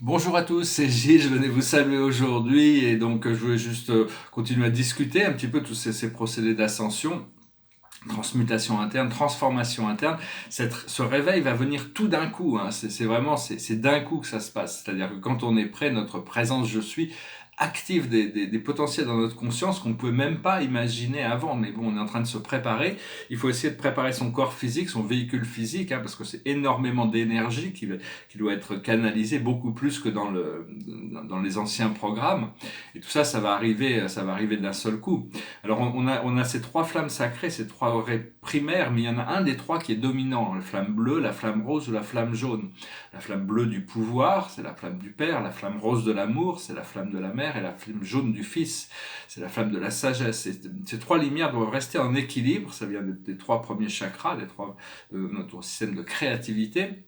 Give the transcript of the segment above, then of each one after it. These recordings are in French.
Bonjour à tous, c'est Gilles, je venais vous saluer aujourd'hui et donc je voulais juste continuer à discuter un petit peu tous ces procédés d'ascension, transmutation interne, transformation interne. Ce réveil va venir tout d'un coup, hein. C'est vraiment, c'est d'un coup que ça se passe. C'est-à-dire que quand on est prêt, notre présence je suis active des potentiels dans notre conscience qu'on ne pouvait même pas imaginer avant. Mais bon, on est en train de se préparer. Il faut essayer de préparer son corps physique, son véhicule physique, hein, parce que c'est énormément d'énergie qui doit être canalisée beaucoup plus que dans les anciens programmes. Et tout ça, ça va arriver d'un seul coup. Alors on a ces trois flammes sacrées, ces trois raies primaires, mais il y en a un des trois qui est dominant, la flamme bleue, la flamme rose ou la flamme jaune. La flamme bleue du pouvoir, c'est la flamme du Père, la flamme rose de l'amour, c'est la flamme de la Mère, et la flamme jaune du Fils, c'est la flamme de la sagesse. Et ces trois lumières doivent rester en équilibre, ça vient des trois premiers chakras, de notre système de créativité.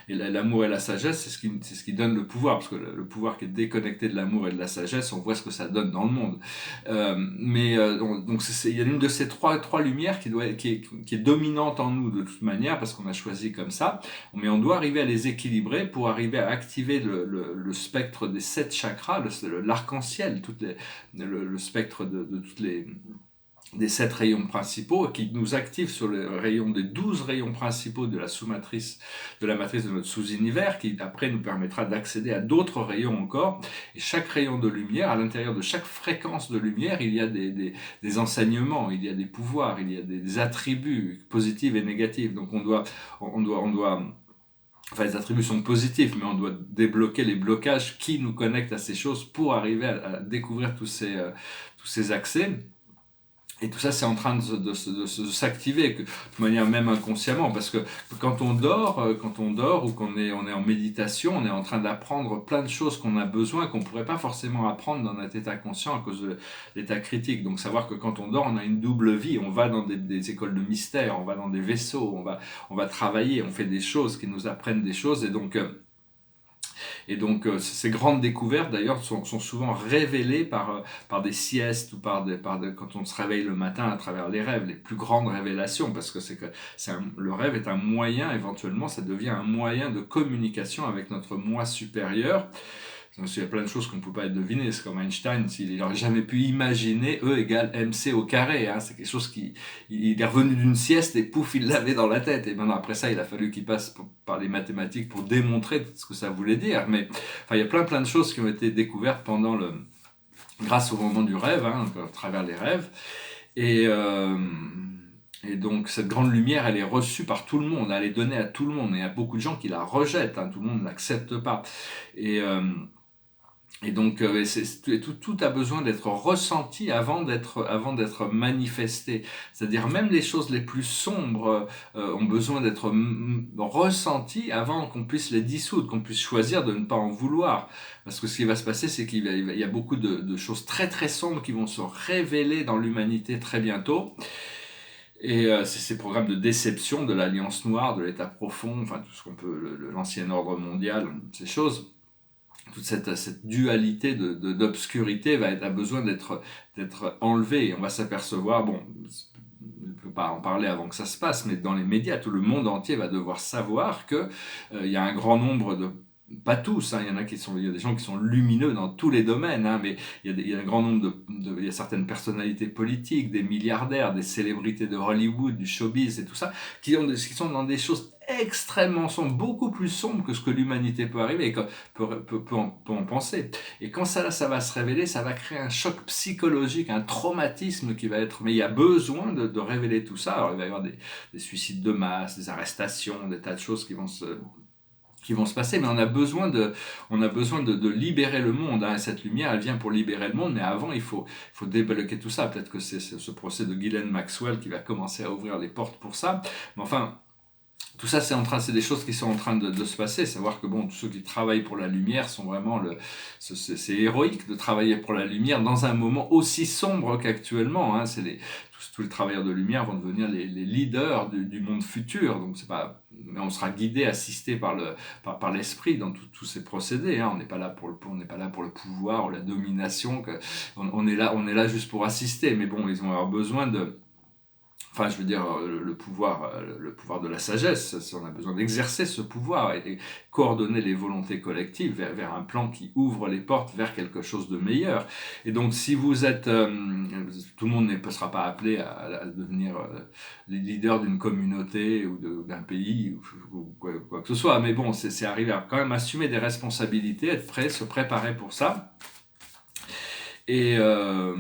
Et l'amour et la sagesse, c'est ce qui donne le pouvoir, parce que le pouvoir qui est déconnecté de l'amour et de la sagesse, on voit ce que ça donne dans le monde. Donc il y a une de ces trois lumières qui est dominante en nous de toute manière, parce qu'on a choisi comme ça, mais on doit arriver à les équilibrer pour arriver à activer le spectre des sept chakras, l'arc-en-ciel, le spectre de toutes les des 7 rayons principaux qui nous activent sur le rayon des 12 rayons principaux de la sous-matrice, de la matrice de notre sous-univers, qui après nous permettra d'accéder à d'autres rayons encore. Et chaque rayon de lumière, à l'intérieur de chaque fréquence de lumière, il y a des enseignements, il y a des pouvoirs, il y a des attributs positifs et négatifs. Donc on doit enfin les attributs sont positifs, mais on doit débloquer les blocages qui nous connectent à ces choses pour arriver à découvrir tous ces accès. Et tout ça, c'est en train de s'activer, de manière même inconsciemment, parce que quand on dort ou on est en méditation, on est en train d'apprendre plein de choses qu'on a besoin, qu'on pourrait pas forcément apprendre dans notre état conscient à cause de l'état critique. Donc savoir que quand on dort, on a une double vie, on va dans des écoles de mystère, on va dans des vaisseaux, on va travailler, on fait des choses qui nous apprennent des choses, et donc, ces grandes découvertes, d'ailleurs, sont souvent révélées par des siestes ou quand on se réveille le matin à travers les rêves, les plus grandes révélations, parce que le rêve est un moyen, éventuellement, ça devient un moyen de communication avec notre moi supérieur. Donc, il y a plein de choses qu'on ne peut pas deviner. C'est comme Einstein, s'il n'aurait jamais pu imaginer E égale mc au carré. Hein. C'est quelque chose il est revenu d'une sieste et pouf, il l'avait dans la tête. Et maintenant, après ça, il a fallu qu'il passe par les mathématiques pour démontrer ce que ça voulait dire. Mais enfin, il y a plein de choses qui ont été découvertes grâce au moment du rêve, hein, à travers les rêves. Et, euh, et donc cette grande lumière, elle est reçue par tout le monde, elle est donnée à tout le monde. Et il y a beaucoup de gens qui la rejettent, hein, tout le monde ne l'accepte pas. Et, euh, et donc, tout a besoin d'être ressenti avant d'être manifesté. C'est-à-dire même les choses les plus sombres ont besoin d'être ressenties avant qu'on puisse les dissoudre, qu'on puisse choisir de ne pas en vouloir. Parce que ce qui va se passer, c'est qu'il y a beaucoup de choses très très sombres qui vont se révéler dans l'humanité très bientôt. Et c'est ces programmes de déception de l'Alliance Noire, de l'État profond, enfin tout ce qu'on peut, l'ancien ordre mondial, ces choses toute cette dualité d'obscurité a besoin d'être enlevée. Et on va s'apercevoir, bon, je ne peux pas en parler avant que ça se passe, mais dans les médias, tout le monde entier va devoir savoir que il y a un grand nombre de pas tous, hein, il y a des gens qui sont lumineux dans tous les domaines, hein, mais il y a un grand nombre il y a certaines personnalités politiques, des milliardaires, des célébrités de Hollywood, du showbiz et tout ça, qui sont dans des choses extrêmement sombres, beaucoup plus sombres que ce que l'humanité peut arriver, peut en penser. Et quand ça va se révéler, ça va créer un choc psychologique, un traumatisme qui va être... Mais il y a besoin de révéler tout ça. Alors il va y avoir des suicides de masse, des arrestations, des tas de choses qui vont se passer, mais on a besoin de libérer le monde. Hein. Cette lumière, elle vient pour libérer le monde, mais avant, il faut débloquer tout ça. Peut-être que c'est ce procès de Ghislaine Maxwell qui va commencer à ouvrir les portes pour ça. Mais enfin, tout ça, c'est des choses qui sont en train de se passer. Savoir que bon, tous ceux qui travaillent pour la lumière sont vraiment c'est héroïque de travailler pour la lumière dans un moment aussi sombre qu'actuellement. Hein. Tous les travailleurs de lumière vont devenir les leaders du monde futur. Donc c'est pas, mais on sera guidé, assisté par l'esprit dans tous ces procédés. Hein. On n'est pas là on n'est pas là pour le pouvoir ou la domination. On est là juste pour assister. Mais bon, ils vont avoir besoin enfin, je veux dire, le pouvoir de la sagesse, on a besoin d'exercer ce pouvoir et coordonner les volontés collectives vers un plan qui ouvre les portes vers quelque chose de meilleur. Et donc, si vous êtes, tout le monde ne sera pas appelé à devenir les leaders d'une communauté ou d'un pays ou quoi que ce soit, mais bon, c'est arriver à quand même assumer des responsabilités, être prêt, se préparer pour ça. Et, euh,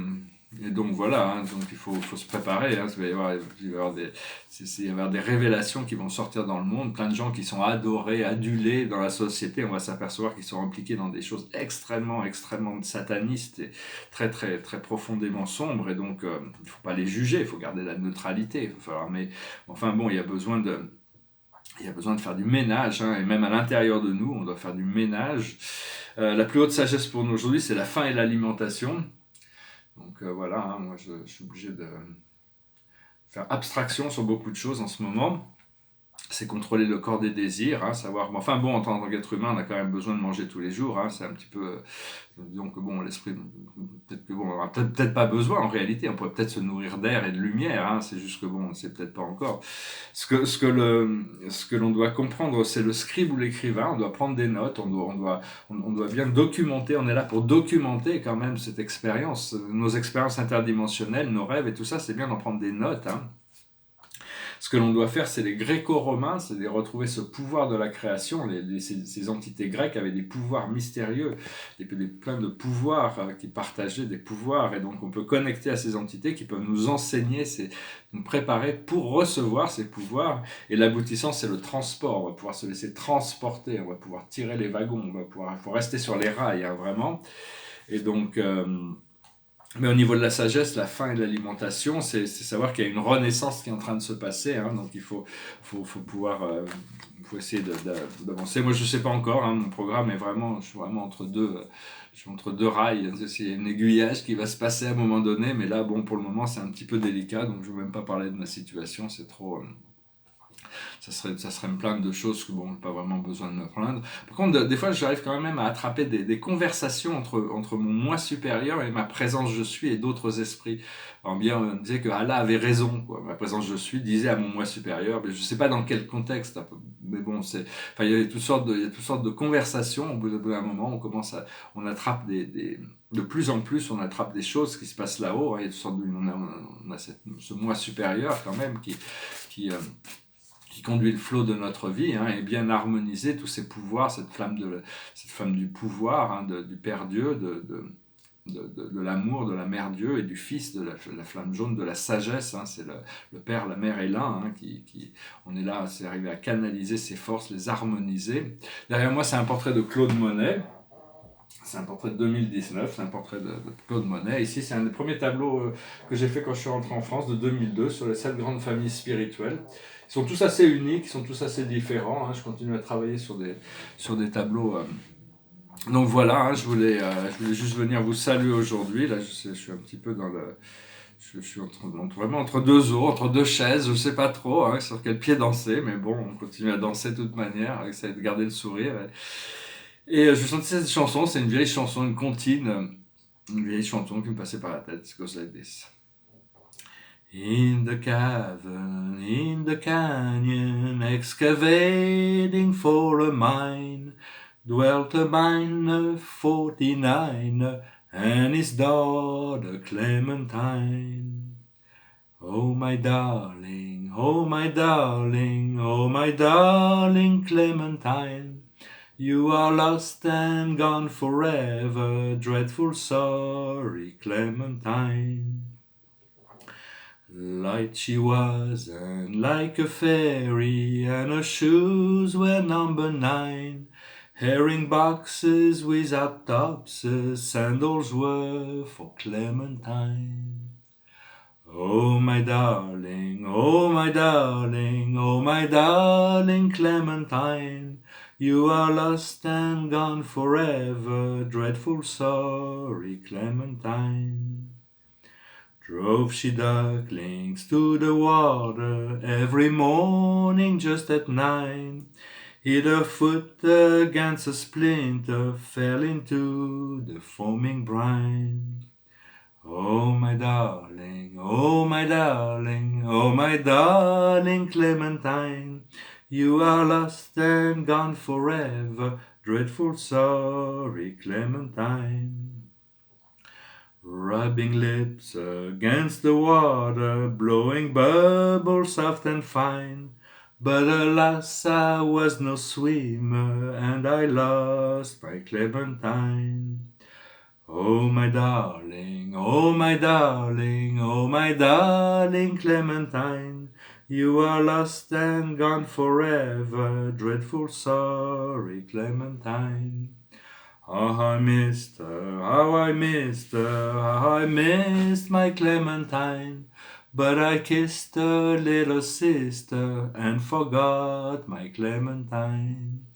et donc voilà, hein, donc il faut se préparer. Hein, il va y avoir des révélations qui vont sortir dans le monde, plein de gens qui sont adorés, adulés dans la société. On va s'apercevoir qu'ils sont impliqués dans des choses extrêmement, extrêmement satanistes et très, très, très profondément sombres. Et donc il ne faut pas les juger, il faut garder la neutralité. Il faut falloir, mais enfin bon, il y a besoin de faire du ménage, hein, et même à l'intérieur de nous, on doit faire du ménage. La plus haute sagesse pour nous aujourd'hui, c'est la faim et l'alimentation. Donc voilà, hein, moi je suis obligé de faire abstraction sur beaucoup de choses en ce moment. C'est contrôler le corps des désirs, hein, savoir. Enfin bon, en tant qu'être humain, on a quand même besoin de manger tous les jours. Hein, c'est un petit peu. Disons que bon, l'esprit, peut-être que bon, on n'en a peut-être pas besoin en réalité. On pourrait peut-être se nourrir d'air et de lumière. Hein, c'est juste que bon, c'est peut-être pas encore. Ce que l'on doit comprendre, c'est le scribe ou l'écrivain. On doit prendre des notes. On doit bien documenter. On est là pour documenter quand même cette expérience, nos expériences interdimensionnelles, nos rêves et tout ça. C'est bien d'en prendre des notes. Hein. Ce que l'on doit faire, c'est les gréco-romains, c'est de retrouver ce pouvoir de la création. Ces entités grecques avaient des pouvoirs mystérieux, plein de pouvoirs qui partageaient des pouvoirs. Et donc on peut connecter à ces entités qui peuvent nous enseigner, nous préparer pour recevoir ces pouvoirs. Et l'aboutissant, c'est le transport. On va pouvoir se laisser transporter, on va pouvoir tirer les wagons, il faut rester sur les rails, hein, vraiment. Et donc... mais au niveau de la sagesse, la faim et l'alimentation, c'est savoir qu'il y a une renaissance qui est en train de se passer. Hein, donc il faut pouvoir faut essayer d'avancer. Moi, je ne sais pas encore. Hein, mon programme est vraiment, je suis vraiment entre deux rails. C'est un aiguillage qui va se passer à un moment donné. Mais là, bon, pour le moment, c'est un petit peu délicat. Donc je ne veux même pas parler de ma situation. C'est trop... ça serait me plaindre de choses que bon, pas vraiment besoin de me plaindre. Par contre, des fois, j'arrive quand même à attraper des conversations entre mon moi supérieur et ma présence je suis et d'autres esprits. Alors bien, on disait que Allah avait raison, quoi. Ma présence je suis disait à mon moi supérieur, mais je sais pas dans quel contexte, mais bon, enfin, il y a toutes sortes de conversations. Au bout d'un moment, on attrape de plus en plus, on attrape des choses qui se passent là-haut. Hein. Il y a toutes sortes on a ce moi supérieur quand même qui conduit le flot de notre vie, hein, et bien harmoniser tous ces pouvoirs, cette flamme du pouvoir, hein, du Père Dieu, de l'amour, de la Mère Dieu et du Fils, de la flamme jaune, de la sagesse. Hein, c'est le Père, la Mère et l'un. Hein, on est là, c'est arriver à canaliser ces forces, les harmoniser. Derrière moi, c'est un portrait de Claude Monet. C'est un portrait de 2019, c'est un portrait de Claude Monet. Ici, c'est un des premiers tableaux que j'ai fait quand je suis rentré en France, de 2002, sur les 7 grandes familles spirituelles. Ils sont tous assez uniques, ils sont tous assez différents. Hein. Je continue à travailler sur des tableaux. Donc voilà, hein, je voulais juste venir vous saluer aujourd'hui. Là, je suis un petit peu dans le... Je suis vraiment entre deux eaux, entre deux chaises, je sais pas trop hein, sur quel pied danser, mais bon, on continue à danser de toute manière, essayer de garder le sourire. Et je sentais cette chanson, c'est une vieille chanson, une comptine, une vieille chanson qui me passait par la tête. It goes like this. In the cavern, in the canyon, excavating for a mine, dwelt a miner 49 and his daughter Clementine. Oh my darling, oh my darling, oh my darling Clementine, you are lost and gone forever, dreadful sorry Clementine. Light she was and like a fairy, and her shoes were number 9. Herring boxes without tops, sandals were for Clementine. Oh my darling, oh my darling, oh my darling Clementine, you are lost and gone forever, dreadful sorry Clementine. Drove she ducklings to the water every morning just at 9. Hit her foot against a splinter, fell into the foaming brine. Oh my darling, oh my darling, oh my darling Clementine, you are lost and gone forever, dreadful sorry Clementine. Rubbing lips against the water, blowing bubbles soft and fine. But alas, I was no swimmer, and I lost my Clementine. Oh my darling, oh my darling, oh my darling Clementine, you are lost and gone forever, dreadful sorry Clementine. How I missed her, how I missed her, how I missed my Clementine. But I kissed her little sister and forgot my Clementine.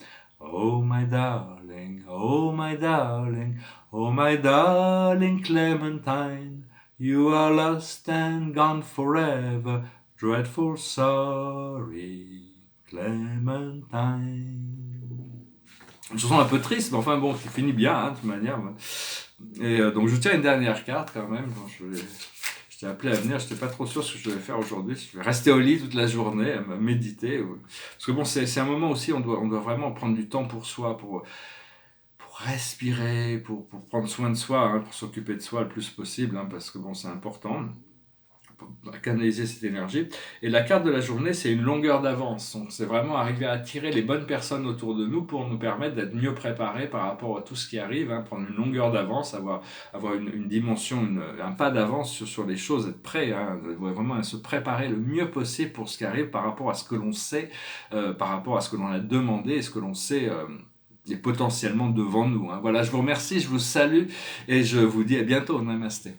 Oh my darling, oh my darling, oh my darling Clementine, you are lost and gone forever, dreadful sorry Clementine. Une chanson un peu triste, mais enfin bon, qui finit bien, hein, de toute manière. Et donc je vous tiens une dernière carte quand même. Bon, je t'ai appelé à venir, je n'étais pas trop sûr ce que je devais faire aujourd'hui. Je vais rester au lit toute la journée, à méditer. Parce que bon, c'est un moment aussi, on doit vraiment prendre du temps pour soi, pour respirer, pour prendre soin de soi, hein, pour s'occuper de soi le plus possible, hein, parce que bon, c'est important. Canaliser cette énergie. Et la carte de la journée, c'est une longueur d'avance. Donc, c'est vraiment arriver à attirer les bonnes personnes autour de nous pour nous permettre d'être mieux préparés par rapport à tout ce qui arrive, hein, prendre une longueur d'avance, avoir une dimension, un pas d'avance sur les choses, être prêt, hein, vraiment se préparer le mieux possible pour ce qui arrive par rapport à ce que l'on sait, par rapport à ce que l'on a demandé et ce que l'on sait est potentiellement devant nous. Hein. Voilà, je vous remercie, je vous salue et je vous dis à bientôt. Namasté.